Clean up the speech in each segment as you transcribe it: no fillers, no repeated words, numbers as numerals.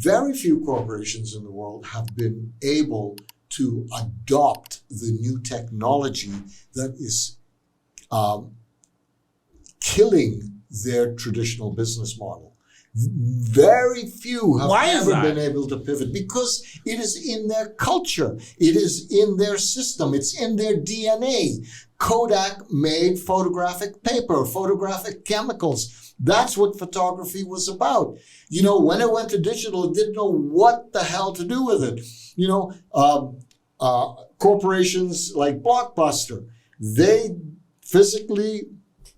very few corporations in the world have been able to adopt the new technology that is killing their traditional business model. Very few have ever been able to pivot because it is in their culture. It is in their system. It's in their DNA. Kodak made photographic paper, photographic chemicals. That's what photography was about. You know, when it went to digital, it didn't know what the hell to do with it. You know, corporations like Blockbuster, they physically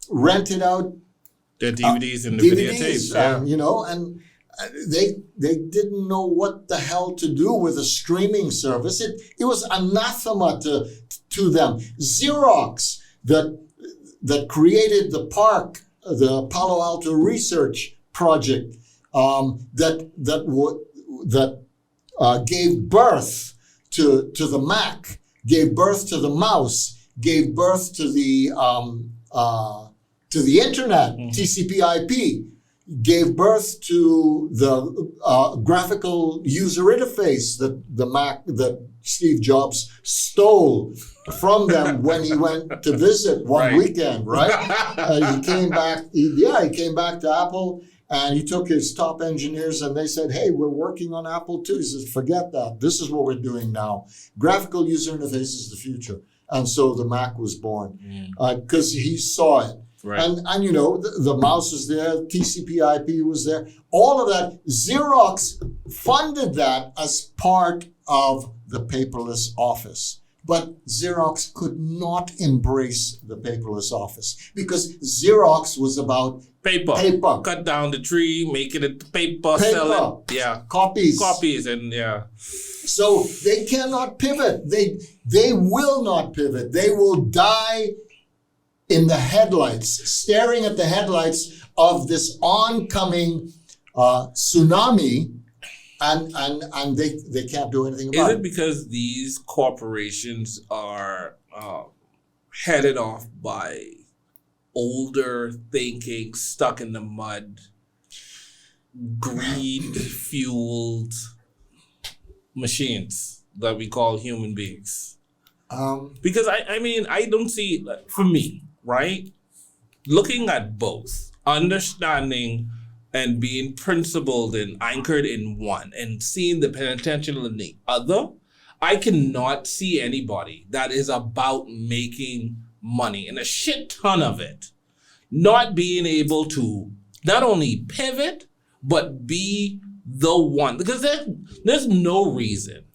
rented out the DVDs and the videotapes, you know, and they didn't know what the hell to do with a streaming service. It was anathema to them. Xerox that created the PARC, the Palo Alto Research Project, that gave birth to the Mac, gave birth to the mouse, gave birth to the internet, TCP/IP, gave birth to the graphical user interface that Steve Jobs stole from them when he went to visit one weekend, right? He came back to Apple, and he took his top engineers and they said, hey, we're working on Apple too. He says, forget that. This is what we're doing now. Graphical user interface is the future. And so the Mac was born because he saw it. Right. And you know, the mouse was there, TCP/IP was there, all of that. Xerox funded that as part of the paperless office. But Xerox could not embrace the paperless office because Xerox was about paper. Cut down the tree, make it into paper, sell it. Yeah. Copies and So they cannot pivot. They will not pivot. They will die in the headlights, staring at the headlights of this oncoming tsunami, and they can't do anything about it. Is it because these corporations are headed off by older thinking, stuck in the mud, greed-fueled machines that we call human beings? Because I mean, I don't see, for me, right? Looking at both, understanding and being principled and anchored in one and seeing the potential in the other, I cannot see anybody that is about making money and a shit ton of it, not being able to not only pivot, but be the one. Because there's no reason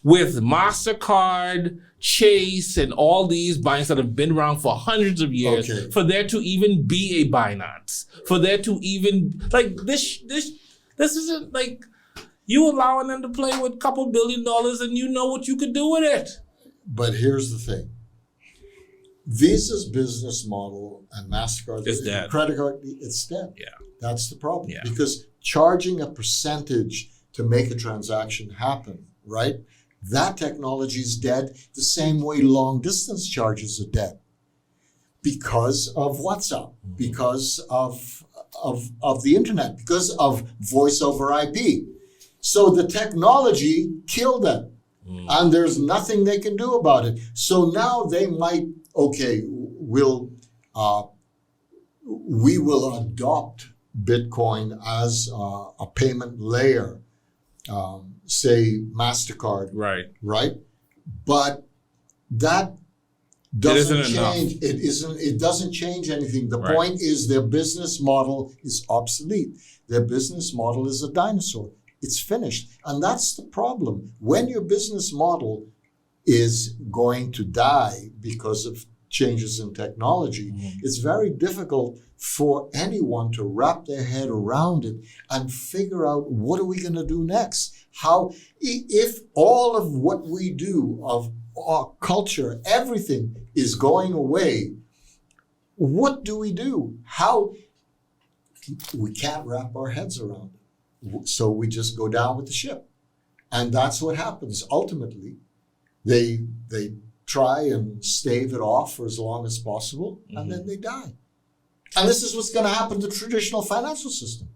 with MasterCard, Chase, and all these banks that have been around for hundreds of years, for there to even be a Binance, for there to even, like, this isn't like you allowing them to play with a couple $1 billion and you know what you could do with it. But here's the thing. Visa's business model and MasterCard's credit card, it's dead. Yeah. That's the problem. Yeah. Because charging a percentage to make a transaction happen, right? That technology is dead the same way long distance charges are dead because of WhatsApp, because of the internet, because of voice over IP. So the technology killed it, and there's nothing they can do about it. So now they might, we will adopt Bitcoin as a payment layer. Say MasterCard, right? But that doesn't change. It doesn't change anything. The point is their business model is obsolete. Their business model is a dinosaur. It's finished. And that's the problem. When your business model is going to die because of changes in technology, it's very difficult for anyone to wrap their head around it and figure out, what are we going to do next? How, if all of what we do, of our culture, everything is going away, what do we do? How? We can't wrap our heads around it. So we just go down with the ship. And that's what happens. Ultimately, they try and stave it off for as long as possible, and then they die. And this is what's going to happen to the traditional financial system.